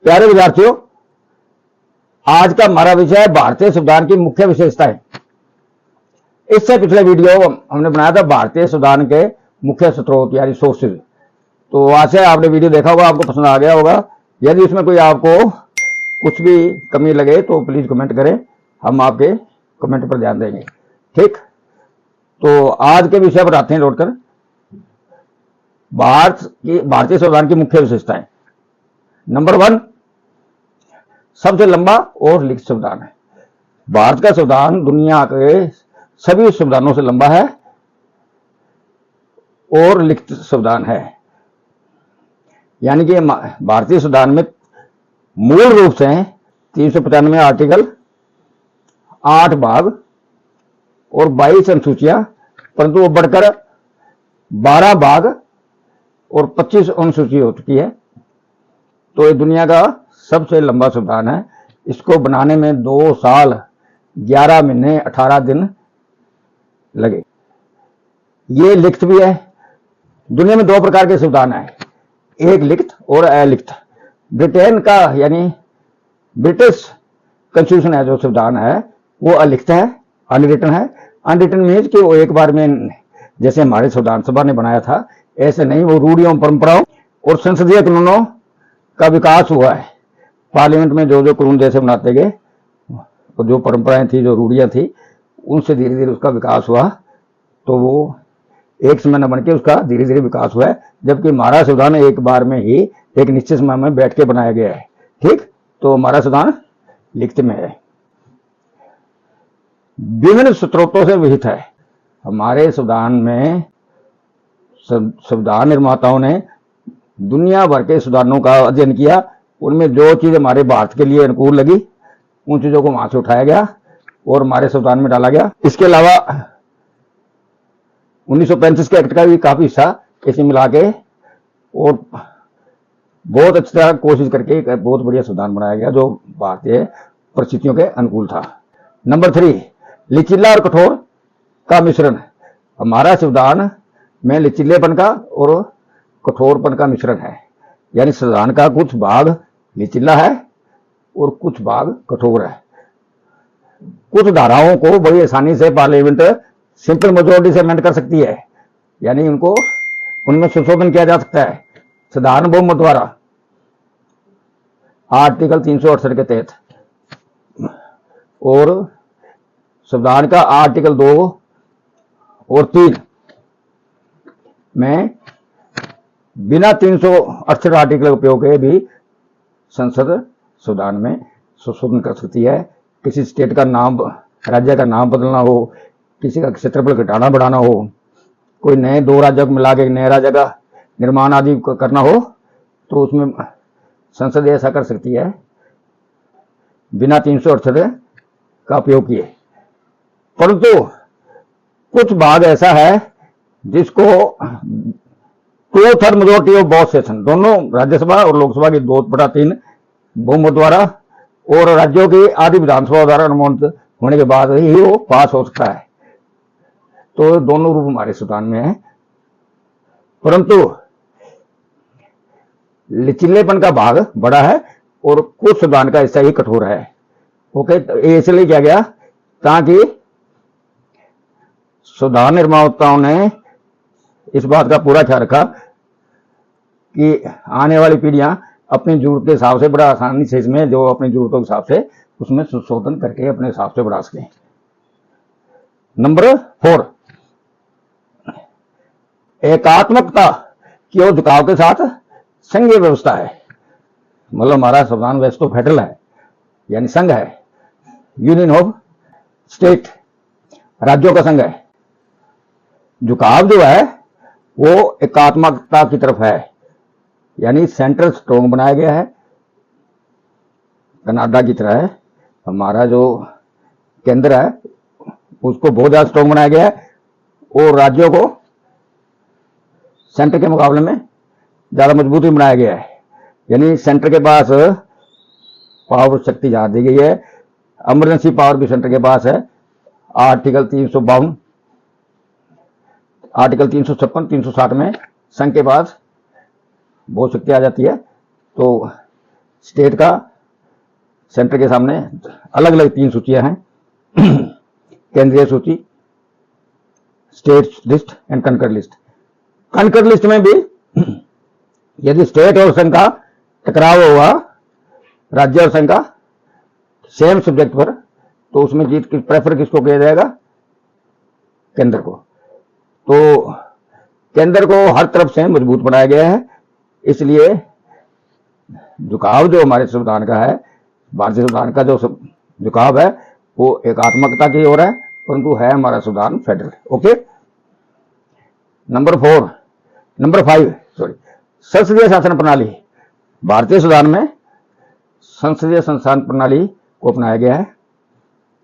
प्यारे विद्यार्थियों, आज का हमारा विषय है भारतीय संविधान की मुख्य विशेषताएं। इससे पिछले वीडियो हमने बनाया था भारतीय संविधान के मुख्य स्रोत यानी सोर्सेज। तो आज से आपने वीडियो देखा होगा, आपको पसंद आ गया होगा। यदि उसमें कोई आपको कुछ भी कमी लगे तो प्लीज कमेंट करें, हम आपके कमेंट पर ध्यान देंगे। ठीक, तो आज के विषय पर आते हैं लौटकर। भारतीय संविधान की मुख्य विशेषताएं। नंबर 1, सबसे लंबा और लिखित संविधान है। भारत का संविधान दुनिया के सभी संविधानों से लंबा है और लिखित संविधान है। यानी कि भारतीय संविधान में मूल रूप से 395 आर्टिकल, 8 भाग और 22 अनुसूचियां, परंतु वो बढ़कर 12 भाग और 25 अनुसूची हो चुकी है। तो ये दुनिया का सबसे लंबा संविधान है। इसको बनाने में 2 साल 11 महीने 18 दिन लगे। ये लिखित भी है। दुनिया में 2 प्रकार के संविधान है, एक लिखित और अलिखित। ब्रिटेन का यानी ब्रिटिश कॉन्स्टिट्यूशन है जो संविधान है वो अलिखित है, अनरिटन है। अनरिटन मीन्स कि वो एक बार में जैसे हमारे संविधान सभा ने बनाया था ऐसे नहीं, वो रूढ़ियों, परंपराओं और संसदीय कानूनों का विकास हुआ है। पार्लियामेंट में जो जो कानून जैसे बनाते गए और जो परंपराएं थी, जो रूढ़ियां थी, उनसे धीरे धीरे उसका विकास हुआ। तो वो एक समय न बन के उसका धीरे धीरे विकास हुआ है। जबकि हमारा संविधान एक बार में ही एक निश्चित समय में बैठ के बनाया गया है। ठीक, तो हमारा संविधान लिखित में है, विभिन्न स्रोतों से विहित है। हमारे संविधान में संविधान निर्माताओं ने दुनिया भर के संविधानों का अध्ययन किया। उनमें जो चीज हमारे भारत के लिए अनुकूल लगी उन चीजों को वहां से उठाया गया और हमारे संविधान में डाला गया। इसके अलावा 1935 के एक्ट का भी काफी हिस्सा इसे मिला के और बहुत अच्छी तरह कोशिश करके एक बहुत बढ़िया संविधान बनाया गया जो भारतीय परिस्थितियों के अनुकूल था। नंबर 3, लचीला और कठोर का मिश्रण। हमारा संविधान में लचीलेपन का और कठोरपन का मिश्रण है। यानी संविधान का कुछ भाग लचीला है और कुछ भाग कठोर है। कुछ धाराओं को बड़ी आसानी से पार्लियामेंट सिंपल मेजोरिटी से अमेंड कर सकती है, यानी उनमें संशोधन किया जा सकता है साधारण बहुमत द्वारा, आर्टिकल 368 के तहत। और संविधान का आर्टिकल 2 और 3 में बिना 368 आर्टिकल के उपयोग के भी संसद संविधान में संशोधन कर सकती है। किसी स्टेट का नाम, राज्य का नाम बदलना हो, किसी का क्षेत्रफल घटाना बढ़ाना हो, कोई नए 2 राज्यों को मिला के नए राज्य का निर्माण आदि करना हो, तो उसमें संसद ऐसा कर सकती है बिना 368 का उपयोग किए। परंतु कुछ भाग ऐसा है जिसको 2/3 मेजोरिटी ऑफ बोथ सेशन, दोनों राज्यसभा और लोकसभा की 2/3 बहुमत द्वारा और राज्यों की आधी विधानसभा द्वारा अनुमोदित होने के बाद ही वो पास हो सकता है। तो दोनों रूप हमारे संविधान में है। परंतु लचीलेपन का भाग बड़ा है और कुछ संविधान का हिस्सा ही कठोर है। ओके, ये इसलिए किया गया ताकि संविधान निर्माताओं ने इस बात का पूरा ख्याल रखा कि आने वाली पीढ़ियां अपनी जरूरत के हिसाब से बड़ा आसानी से इसमें जो अपनी जरूरतों के हिसाब से उसमें संशोधन करके अपने हिसाब से बढ़ा सकें। नंबर 4, एकात्मकता की ओर झुकाव के साथ संघीय व्यवस्था है। मतलब हमारा संविधान वैसे तो फेडरल है, यानी संघ है, यूनियन ऑफ स्टेट, राज्यों का संघ है। झुकाव जो है वो एकात्मकता की तरफ है, यानी सेंट्रल स्ट्रोंग बनाया गया है, कनाडा की तरह है। हमारा जो केंद्र है उसको बहुत ज्यादा स्ट्रोंग बनाया गया है और राज्यों को सेंटर के मुकाबले में ज्यादा मजबूती बनाया गया है। यानी सेंटर के पास पावर शक्ति ज्यादा दी गई है। इमरजेंसी पावर भी सेंटर के पास है। आर्टिकल 352, आर्टिकल 356, 360 में संघ के पास बहुत शक्ति आ जाती है। तो स्टेट का सेंटर के सामने अलग अलग 3 सूचियां हैं, केंद्रीय सूची, स्टेट लिस्ट एंड कंकर लिस्ट। कंकर लिस्ट में भी यदि स्टेट और संघ का टकराव हुआ, राज्य और संघ का सेम सब्जेक्ट पर, तो उसमें जीत प्रेफर किसको किया जाएगा? केंद्र को। तो केंद्र को हर तरफ से मजबूत बनाया गया है, इसलिए झुकाव जो हमारे संविधान का है, भारतीय संविधान का जो झुकाव है वो एकात्मकता की ओर है, परंतु है हमारा संविधान फेडरल। ओके, नंबर 5 संसदीय शासन प्रणाली। भारतीय संविधान में संसदीय शासन प्रणाली को अपनाया गया है,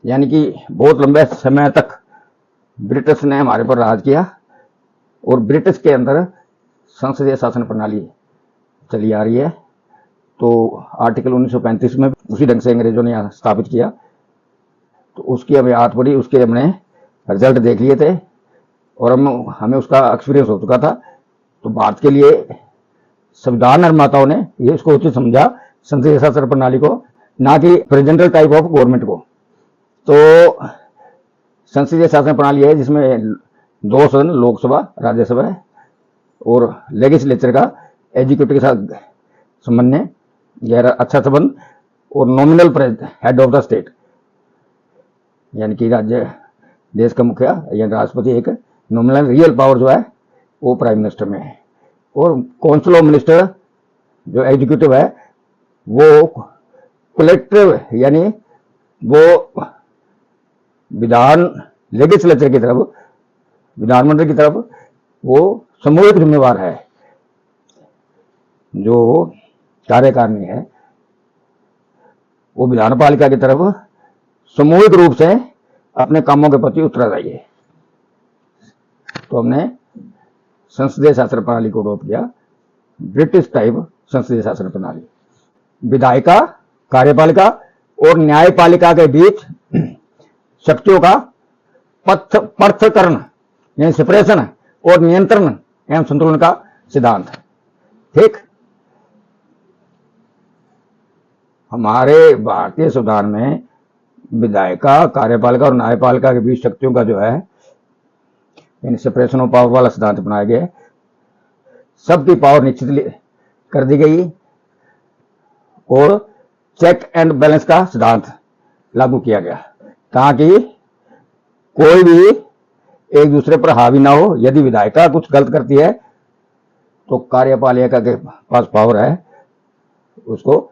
यानी कि बहुत लंबे समय तक ब्रिटिश ने हमारे पर राज किया और ब्रिटिश के अंदर संसदीय शासन प्रणाली चली आ रही है। तो आर्टिकल 1935 में उसी ढंग से अंग्रेजों ने यहाँ स्थापित किया, तो उसकी हमें याद पड़ी, उसके हमने रिजल्ट देख लिए थे और हमें उसका एक्सपीरियंस हो चुका था। तो भारत के लिए संविधान निर्माताओं ने ये इसको उचित समझा, संसदीय शासन प्रणाली को, ना कि प्रेसिडेंशियल टाइप ऑफ गवर्नमेंट को। तो संसदीय शासन प्रणाली है जिसमें 2 सदन, लोकसभा, राज्यसभा और लेजिस्लेचर का एग्जीक्यूटिव के साथ समन्वय, गहरा अच्छा संबंध, और nominal head of the state, यानी कि राज्य देश का मुखिया या राष्ट्रपति एक नॉमिनल, रियल पावर जो है वो प्राइम मिनिस्टर में है। और काउंसिल ऑफ मिनिस्टर जो एग्जीक्यूटिव है वो कलेक्टिव, यानी वो लेजिस्लेचर की तरफ, विधानमंडल की तरफ वो सामूहिक जिम्मेवार है। जो कार्यकारिणी है वो विधानपालिका की तरफ सामूहिक रूप से अपने कामों के प्रति उत्तरदायी है। तो हमने संसदीय शासन प्रणाली को अडॉप्ट किया, ब्रिटिश टाइप संसदीय शासन प्रणाली। विधायिका, कार्यपालिका और न्यायपालिका के बीच शक्तियों का पृथक्करण यानी सेपरेशन और नियंत्रण एवं संतुलन का सिद्धांत। ठीक, हमारे भारतीय संविधान में विधायिका, कार्यपालिका और न्यायपालिका के बीच शक्तियों का जो है यानी सेपरेशन ऑफ पावर वाला सिद्धांत बनाया गया है। सबकी पावर निश्चित कर दी गई और चेक एंड बैलेंस का सिद्धांत लागू किया गया ताकि कोई भी एक दूसरे पर हावी ना हो। यदि विधायिका कुछ गलत करती है तो कार्यपालिका के पास पावर है उसको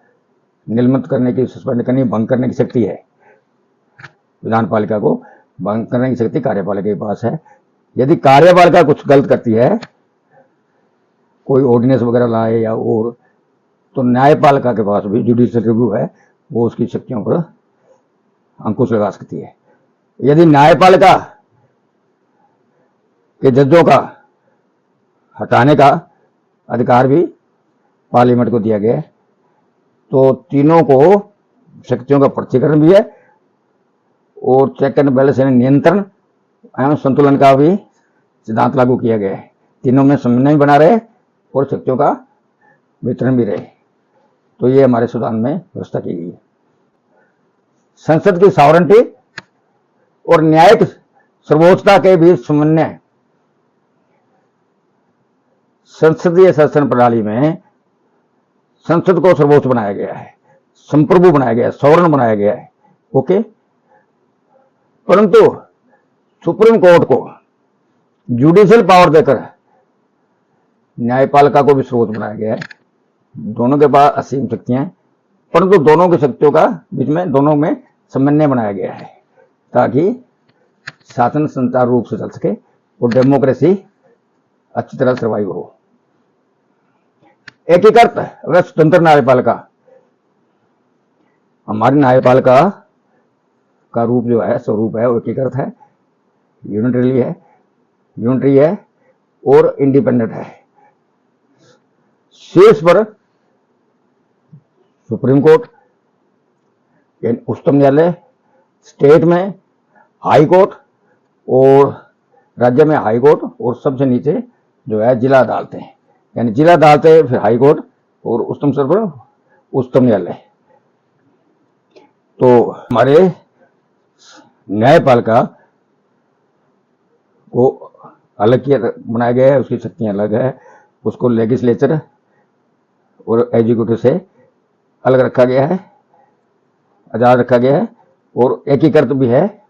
निलंबित करने की, सस्पेंड करने, भंग करने की शक्ति है। विधानपालिका को भंग करने की शक्ति कार्यपालिका के पास है। यदि कार्यपालिका कुछ गलत करती है, कोई ऑर्डिनेंस वगैरह लाए या और, तो न्यायपालिका के पास भी जुडिशियल रिव्यू है, वो उसकी शक्तियों पर अंकुश लगा सकती है। यदि न्यायपालिका के जजों का हटाने का अधिकार भी पार्लियामेंट को दिया गया है, तो तीनों को शक्तियों का पृथक्करण भी है और चेक एंड बैलेंस यानी नियंत्रण एवं संतुलन का भी सिद्धांत लागू किया गया है। तीनों में समन्वय बना रहे और शक्तियों का वितरण भी रहे। तो ये हमारे संविधान में व्यवस्था की गई है। संसद की सॉवरेंटी और न्यायिक सर्वोच्चता के बीच समन्वय। संसदीय शासन प्रणाली में संसद को सर्वोच्च बनाया गया है, संप्रभु बनाया गया है, सॉवरेन बनाया गया है। ओके, परंतु सुप्रीम कोर्ट को जुडिशियल पावर देकर न्यायपालिका को भी सर्वोच्च बनाया गया है। दोनों के पास असीम शक्तियां हैं, परंतु दोनों की शक्तियों का बीच में दोनों में समन्वय बनाया गया है ताकि शासन सुचारू रूप से चल सके और डेमोक्रेसी अच्छी तरह सर्वाइव हो। एकीकृत व स्वतंत्र न्यायपालिका। हमारी न्यायपालिका का रूप जो है, स्वरूप है, वो एकीकृत है, यूनिटरी है और इंडिपेंडेंट है। शीर्ष पर सुप्रीम कोर्ट यानी उच्चतम न्यायालय, स्टेट में हाई कोर्ट और राज्य में हाई कोर्ट, और सबसे नीचे जो है जिला अदालतें, यानी जिला अदालतें, फिर हाई कोर्ट और उच्चतम स्तर पर उच्चतम न्यायालय। तो हमारे न्यायपालिका को अलग किया बनाया गया है, उसकी शक्तियां अलग है, उसको लेजिस्लेचर और एग्जीक्यूटिव से अलग रखा गया है, आजाद रखा गया है, और एकीकृत भी है,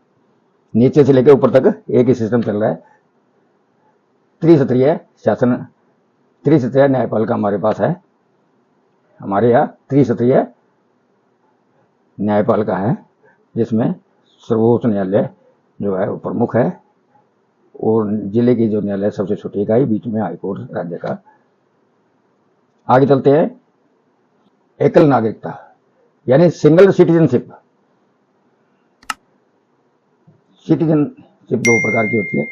नीचे से लेकर ऊपर तक एक ही सिस्टम चल रहा है। त्रिस्तरीय शासन, त्रिस्तरीय न्यायपालिका हमारे पास है, हमारे यहाँ त्रिस्तरीय न्यायपालिका है, जिसमें सर्वोच्च न्यायालय जो है वो प्रमुख है, और जिले की जो न्यायालय सबसे छोटी इकाई, बीच में हाईकोर्ट राज्य का। आगे चलते हैं। एकल नागरिकता यानी सिंगल सिटीजनशिप। सिटीजनशिप दो प्रकार की होती है,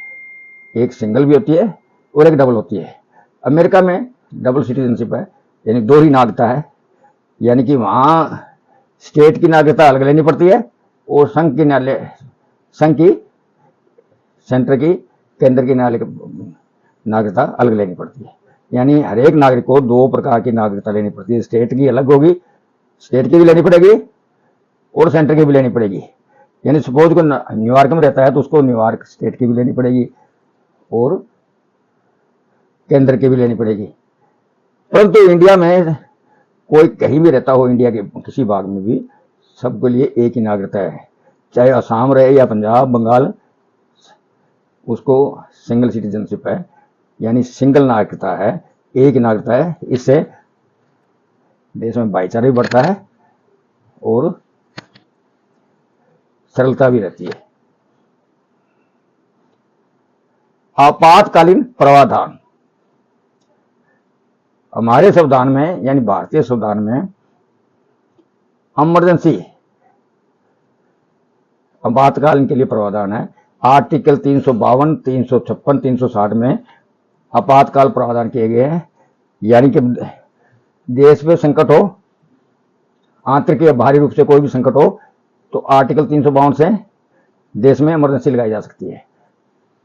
एक सिंगल भी होती है और एक डबल होती है। अमेरिका में डबल सिटीजनशिप है, यानी दो ही नागरिकता है, यानी कि वहां स्टेट की नागरिकता अलग लेनी पड़ती है और संघ की सेंटर की केंद्र की नागरिकता अलग लेनी पड़ती है। यानी हर एक नागरिक को दो प्रकार की नागरिकता लेनी पड़ती है। स्टेट की अलग होगी, स्टेट की भी लेनी पड़ेगी और सेंटर की भी लेनी पड़ेगी। यानी सपोज को न्यूयॉर्क में रहता है तो उसको न्यूयॉर्क स्टेट की भी लेनी पड़ेगी और केंद्र की भी लेनी पड़ेगी। परंतु इंडिया में कोई कहीं भी रहता हो, इंडिया के किसी भाग में भी, सबके लिए एक ही नागरिकता है, चाहे असम रहे या पंजाब, बंगाल, उसको सिंगल सिटीजनशिप है, यानी सिंगल नागरिकता है, एक नागरिकता है। इससे देश में भाईचारा भी बढ़ता है और सरलता भी रहती है। आपातकालीन प्रावधान हमारे संविधान में, यानी भारतीय संविधान में इमरजेंसी आपातकालीन के लिए प्रावधान है। आर्टिकल 352, 356, 360 में आपातकाल प्रावधान किए गए हैं, यानी कि देश में संकट हो, आंतरिक या बाहरी रूप से कोई भी संकट हो, तो आर्टिकल 352 से देश में इमरजेंसी लगाई जा सकती है।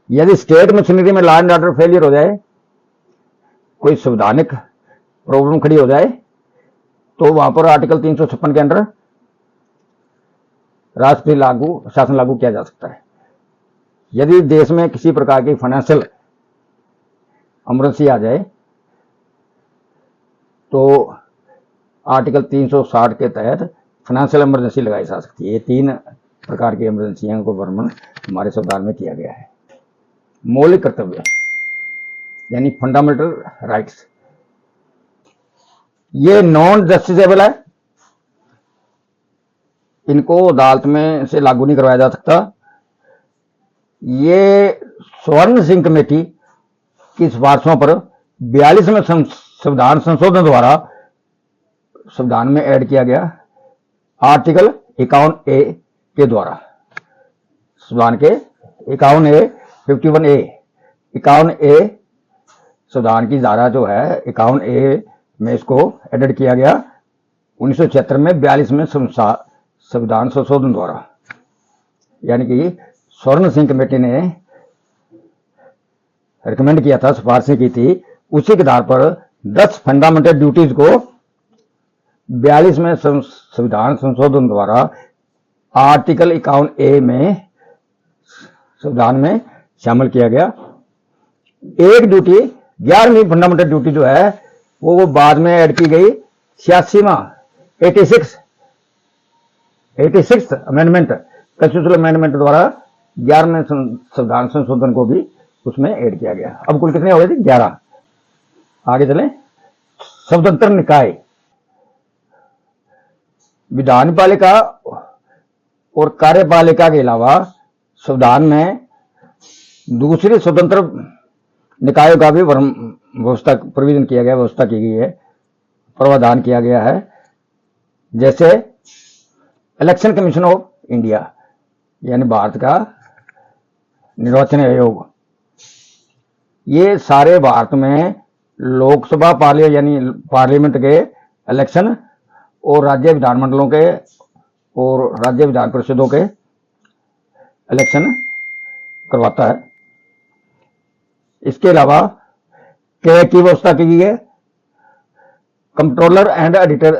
यदि स्टेट मशीनरी में लॉ एंड ऑर्डर फेलियर हो जाए, कोई संवैधानिक प्रॉब्लम खड़ी हो जाए, तो वहां पर आर्टिकल 356 के अंदर राष्ट्रीय शासन लागू किया जा सकता है। यदि देश में किसी प्रकार की फाइनेंशियल इमरजेंसी आ जाए, तो आर्टिकल 360 के तहत फाइनेंशियल इमरजेंसी लगाई जा सकती है। ये तीन प्रकार की इमरजेंसियों को वर्णन हमारे संविधान में किया गया है। मौलिक कर्तव्य यानी फंडामेंटल राइट्स, ये नॉन जस्टिसेबल है, इनको अदालत में से लागू नहीं करवाया जा सकता। ये स्वर्ण सिंह कमेटी की सिफारिशों पर 42वें संविधान संशोधन द्वारा संविधान में ऐड किया गया, आर्टिकल 51A के द्वारा। संविधान के 51A, 51A, 51A संविधान की धारा जो है 51A में इसको एडेड किया गया 1976 में 42वें संविधान संशोधन द्वारा। यानी कि स्वर्ण सिंह कमेटी ने रिकमेंड किया था, सिफारिशें की थी, उसी के आधार पर 10 फंडामेंटल ड्यूटीज को 42वें संविधान संशोधन द्वारा आर्टिकल 51A में संविधान में शामिल किया गया। एक ड्यूटी, 11वीं फंडामेंटल ड्यूटी जो है वो बाद में ऐड की गई 86 अमेंडमेंट, कॉन्स्टिट्यूशनल अमेंडमेंट द्वारा 11वें संविधान संशोधन को भी उसमें ऐड किया गया। अब कुल कितने हो गए थे? 11। आगे चलें। स्वतंत्र निकाय, विधानपालिका और कार्यपालिका के अलावा संविधान में दूसरी स्वतंत्र निकायों का भी व्यवस्था प्रोविजन किया गया, व्यवस्था की गई है, प्रावधान किया गया है। जैसे इलेक्शन कमीशन ऑफ इंडिया यानी भारत का निर्वाचन आयोग, ये सारे भारत में लोकसभा यानी पार्लियामेंट के इलेक्शन और राज्य विधानमंडलों के और राज्य विधान परिषदों के इलेक्शन करवाता है। इसके अलावा क्या की व्यवस्था की गई है? कंट्रोलर एंड ऑडिटर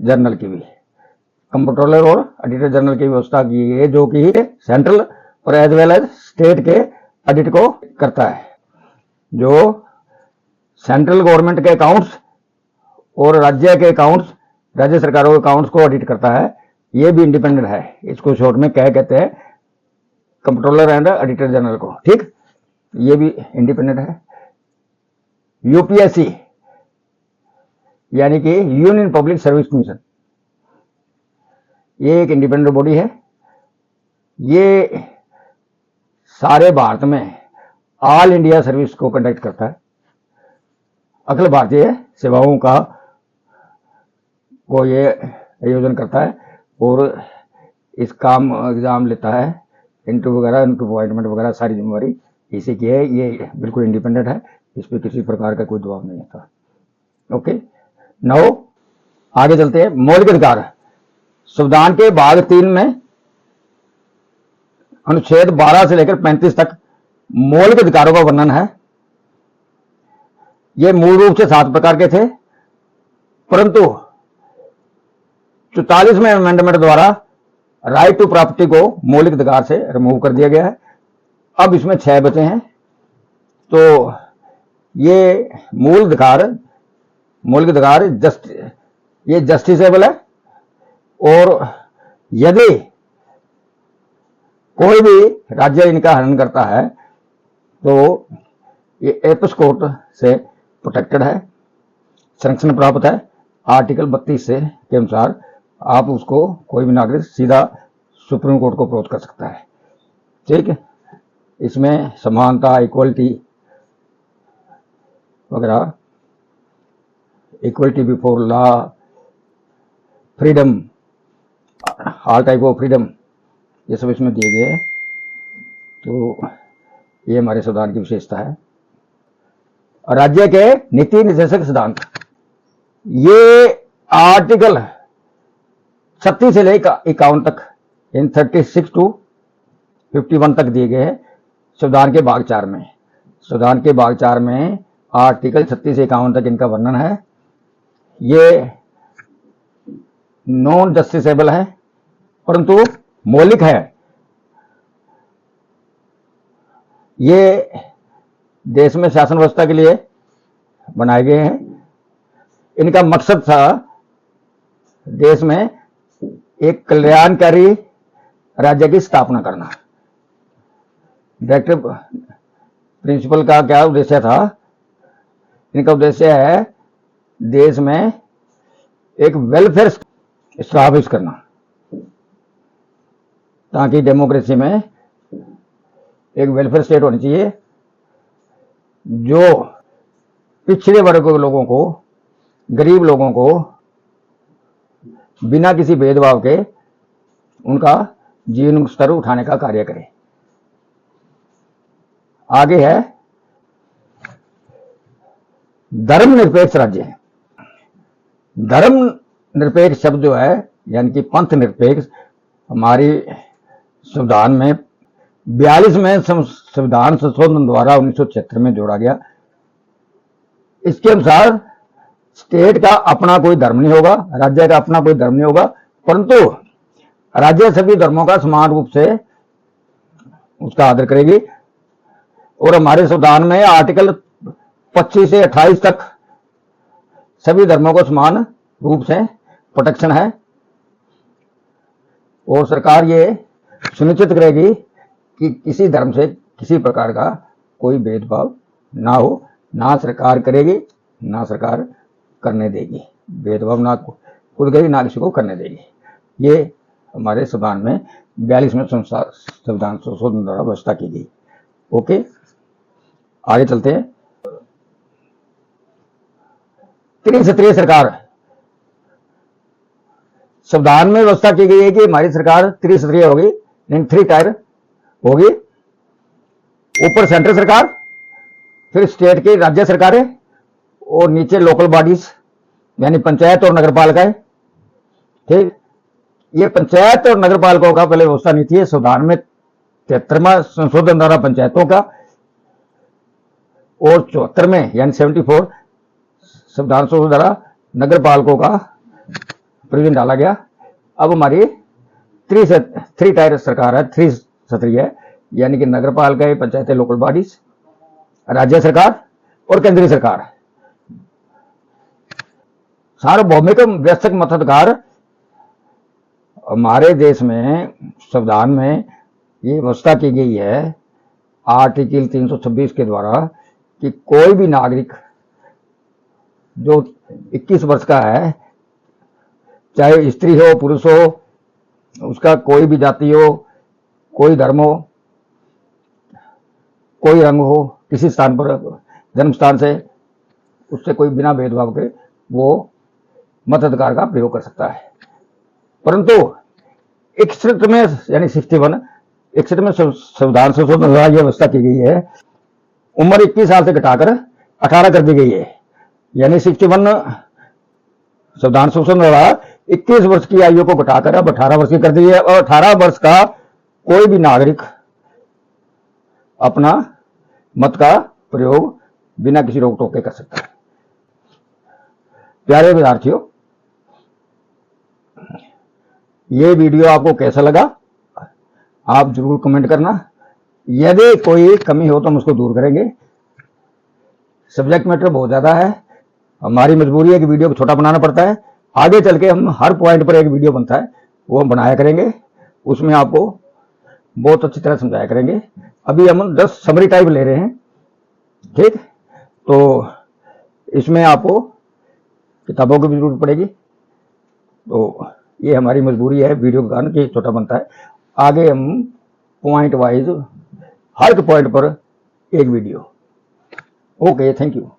जनरल की भी, कंप्ट्रोलर और ऑडिटर जनरल की व्यवस्था की है, जो कि सेंट्रल और एज वेल एज स्टेट के ऑडिट को करता है। जो सेंट्रल गवर्नमेंट के अकाउंट्स और राज्य के अकाउंट्स, राज्य सरकारों के अकाउंट्स को ऑडिट करता है, ये भी इंडिपेंडेंट है। इसको शॉर्ट में क्या कहते हैं, कंप्ट्रोलर एंड ऑडिटर जनरल को, ठीक, ये भी इंडिपेंडेंट है। यूपीएससी यानी कि यूनियन पब्लिक सर्विस कमीशन, ये एक इंडिपेंडेंट बॉडी है। ये सारे भारत में ऑल इंडिया सर्विस को कंडक्ट करता है, अखिल भारतीय सेवाओं का को ये आयोजन करता है और इस काम एग्जाम लेता है, इंटरव्यू वगैरह, उनकी अपॉइंटमेंट वगैरह सारी जिम्मेवारी इसी की है। ये बिल्कुल इंडिपेंडेंट है, इस पर किसी प्रकार का कोई दबाव नहीं होता। ओके, नाउ आगे चलते हैं। मौलिक अधिकार, संविधान के भाग 3 में अनुच्छेद 12 से लेकर 35 तक मौलिक अधिकारों का वर्णन है। ये मूल रूप से 7 प्रकार के थे, परंतु 44वें अमेंडमेंट द्वारा राइट टू प्रॉपर्टी को मौलिक अधिकार से रिमूव कर दिया गया है। अब इसमें 6 बचे हैं। तो ये मौलिक अधिकार ये जस्टिसेबल है, और यदि कोई भी राज्य इनका हनन करता है तो ये एपिस कोर्ट से प्रोटेक्टेड है, संरक्षण प्राप्त है। आर्टिकल 32 से के अनुसार आप उसको, कोई भी नागरिक सीधा सुप्रीम कोर्ट को अप्रोच कर सकता है, ठीक है। इसमें समानता, इक्वलिटी वगैरह, equality before law, freedom, all type of freedom, ये सब इसमें दिए गए हैं। तो ये हमारे संविधान की विशेषता है। राज्य के नीति निर्देशक सिद्धांत, ये आर्टिकल 36 से लेकर 51 तक, इन 36 to 51 तक दिए गए हैं संविधान के भाग 4 में। संविधान के भाग 4 में आर्टिकल 36 से 51 तक इनका वर्णन है। ये नॉन जस्टिसेबल है, परंतु मौलिक है। ये देश में शासन व्यवस्था के लिए बनाए गए हैं। इनका मकसद था देश में एक कल्याणकारी राज्य की स्थापना करना। डायरेक्टिव प्रिंसिपल का क्या उद्देश्य था? इनका उद्देश्य है देश में एक वेलफेयर स्टैब्लिश करना, ताकि डेमोक्रेसी में एक वेलफेयर स्टेट होनी चाहिए, जो पिछड़े वर्ग के लोगों को, गरीब लोगों को बिना किसी भेदभाव के उनका जीवन स्तर उठाने का कार्य करे। आगे है धर्मनिरपेक्ष राज्य। धर्म निरपेक्ष शब्द जो है, यानी कि पंथ निरपेक्ष, हमारी संविधान में 42वें संविधान संशोधन द्वारा 1976 में जोड़ा गया। इसके अनुसार स्टेट का अपना कोई धर्म नहीं होगा, राज्य का अपना कोई धर्म नहीं होगा, परंतु राज्य सभी धर्मों का समान रूप से उसका आदर करेगी। और हमारे संविधान में आर्टिकल 25 से 28 तक सभी धर्मों को समान रूप से प्रोटेक्शन है, और सरकार ये सुनिश्चित करेगी कि किसी धर्म से किसी प्रकार का कोई भेदभाव ना हो। ना सरकार करेगी, ना सरकार करने देगी। भेदभाव ना खुद करेगी, ना किसी को करने देगी। ये हमारे संविधान में 42वें संविधान संशोधन द्वारा व्यवस्था की गई। ओके, आगे चलते हैं। त्रिसत्रीय सरकार, संविधान में व्यवस्था की गई है कि हमारी सरकार त्रिसत्रीय होगी, 3 टायर होगी। ऊपर सेंट्रल सरकार, फिर स्टेट की राज्य सरकारें, और नीचे लोकल बॉडीज यानी पंचायत और नगर पालिकाएं। ठीक, ये पंचायत और नगर पालिकाओं का पहले व्यवस्था नहीं थी। संविधान में 73वां संशोधन द्वारा पंचायतों का, और 74 में यानी 74 संविधान संशोधन द्वारा नगर पालिकाओं का प्रोविजन डाला गया। अब हमारी 3 टायर सरकार है, 3 स्तरीय है, यानी कि नगर पालिका, पंचायतें, लोकल बॉडीज, राज्य सरकार और केंद्रीय सरकार। सार्वभौमिक वयस्क मताधिकार हमारे देश में संविधान में ये व्यवस्था की गई है आर्टिकल 326 के द्वारा कि कोई भी नागरिक जो 21 वर्ष का है, चाहे स्त्री हो पुरुष हो, उसका कोई भी जाति हो, कोई धर्म हो, कोई रंग हो, किसी स्थान पर जन्म स्थान से उससे कोई बिना भेदभाव के वो मताधिकार का प्रयोग कर सकता है। परंतु 61 में यानी 61 में संविधान संशोधन द्वारा यह व्यवस्था की गई है, उम्र 21 साल से घटाकर 18 कर दी गई है। यानी 61 संविधान संशोधन द्वारा 21 वर्ष की आयु को घटाकर अब 18 वर्ष की कर दी है, और 18 वर्ष का कोई भी नागरिक अपना मत का प्रयोग बिना किसी रोक टोक के कर सकता है। प्यारे विद्यार्थियों, ये वीडियो आपको कैसा लगा आप जरूर कमेंट करना। यदि कोई कमी हो तो हम उसको दूर करेंगे। सब्जेक्ट मैटर बहुत ज़्यादा है, हमारी मजबूरी है कि वीडियो को छोटा बनाना पड़ता है। आगे चल के हम हर पॉइंट पर एक वीडियो बनता है वो हम बनाया करेंगे, उसमें आपको बहुत अच्छी तरह समझाया करेंगे। अभी हम 10 समरी टाइप ले रहे हैं, ठीक। तो इसमें आपको किताबों की भी जरूरत पड़ेगी, तो ये हमारी मजबूरी है वीडियो का कारण कि छोटा बनता है। आगे हम पॉइंट वाइज हर एक पॉइंट पर एक वीडियो। Okay, thank you.